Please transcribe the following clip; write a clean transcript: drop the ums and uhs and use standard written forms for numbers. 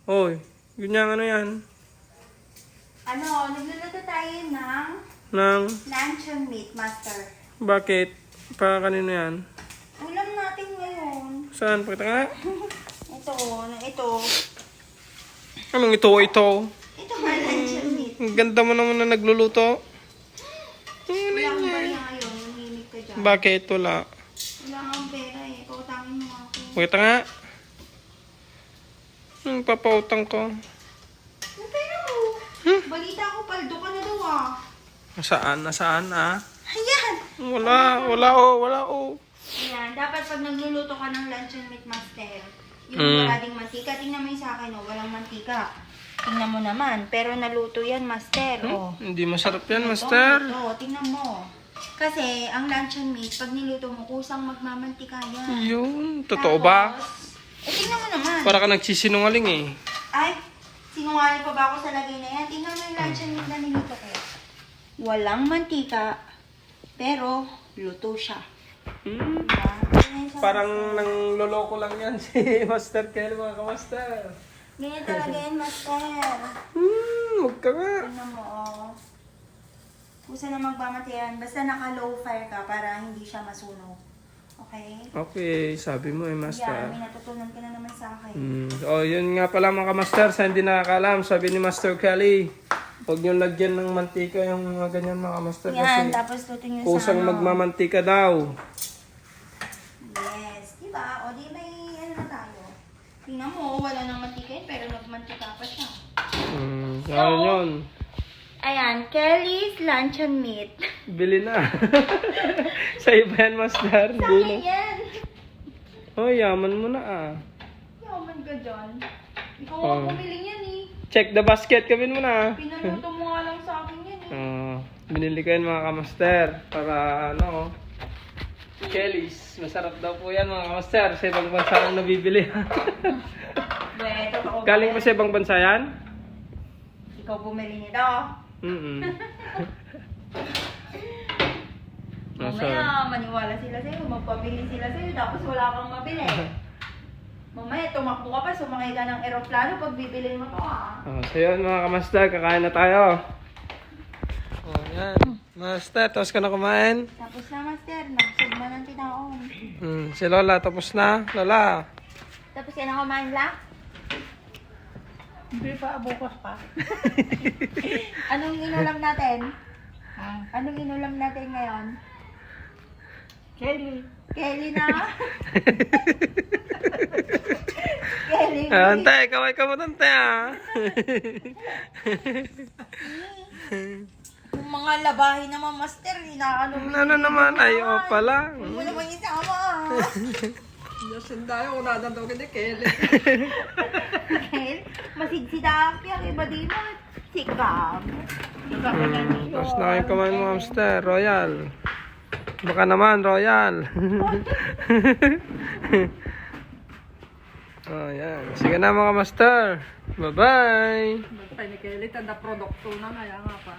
Hoy, ganyan ano yan? Ano, nagluluto tayo ng Nang, luncheon meat, master. bakit? Para kanino yan? Ulam natin ngayon. Saan? Pakita nga. Ito. Anong ito? Ito nga luncheon meat. Ang ganda mo naman na nagluluto. Wala akong bariya ngayon, nanginig ka dyan. Bakit? Wala. Wala akong pera eh, pautangin mo ako. Pakita nga. Papautang ko. Yung pera mo. Balita ko, paldo ka na daw ah. Nasaan ah? Ayan! Wala oh. Ayan, dapat pag nagluluto ka ng luncheon meat, master, yung wala ding mantika, tingnan mo yung sa akin, oh, walang mantika. Tingnan mo naman, pero naluto yan, master, oh. Hindi masarap yan, master. Ito, tingnan mo. Kasi, ang luncheon meat, pag niluto mo, kusang magmamantika yan. Yun, totoo ba? Tingnan mo naman. Para ka nagsisinungaling eh. Ay, sinungaling pa ba ako sa lagay na yan? Tingnan mo yung luncheon meat na niluto ko. Walang mantika, pero luto siya. Parang nang loloko lang yan si Master Kelly, mga kamaster. Ganyan talaga yan, master. Huwag ka nga. Tingnan mo, oh. Kusa na magmamatayan. Basta naka-low fire ka para hindi siya masunog. Okay? Okay, sabi mo eh, Yan, Master. may natutunan ka na naman sa akin. Oh, yun nga pala mga kamaster, sa hindi nakakalam, sabi ni Master Kelly, huwag nyo lagyan ng mantika yung mga ganyan mga kamaster. Yan, Kasi tapos luto nyo sa kusang ano. magmamantika daw. Yes, diba? O di may ano na tayo. Tingnan mo, wala nang mantika yun, pero nagmantika pa siya. Ano yun? Ayan, Kelly's luncheon meat. Bili na. Sa iba yan, Master. Sa Bili akin na. yan. Oh, yaman mo na ah. Yaman ka dyan. Ikaw Oh. ang bumili yan eh. Check the basket, gawin mo na. Pinaluto mo nga lang sa akin yan eh. Binili ko yan mga kamaster. Para ano, Kelly's. Masarap daw po yan mga kamaster. Sa ibang bansa lang nabibili. Bueno, totoo ba Galing yan? pa sa ibang bansa yan? Ikaw bumili nito. Mamaya, maniwala sila sa'yo, magpabili sila sa'yo, tapos wala kang mabili. Mamaya, tumakbo ka pa, sumakay ka ng eroplano pag bibilin mo to ah. So yun mga kamaster, kakain na tayo. Oh, yan. Master, tapos ka na kumain? Tapos na, master, nagsugma ng tinaon. Si Lola, tapos na? Lola. Tapos ka na kumain la? Hindi pa, bukas pa. Anong inulam natin? Anong inulam natin ngayon? Kelly. Kelly na? Kelly. Antay, kaway ka mo tante ah. Yung mga labahin naman, master, inaano mo. Ano naman, ay opa lang. Huwag mo naman isama ah. Yasin tayo, wala na daw kini Kelly. Dahil masigsidak yan, iba din mo. Sikam. Tapos na kayong kumain mo, hamster. Royal. Baka naman, Royal. Oh, yan. Sige na mga master. Bye-bye. Magpay ni Kelly, tanda produkto na, kaya nga pa.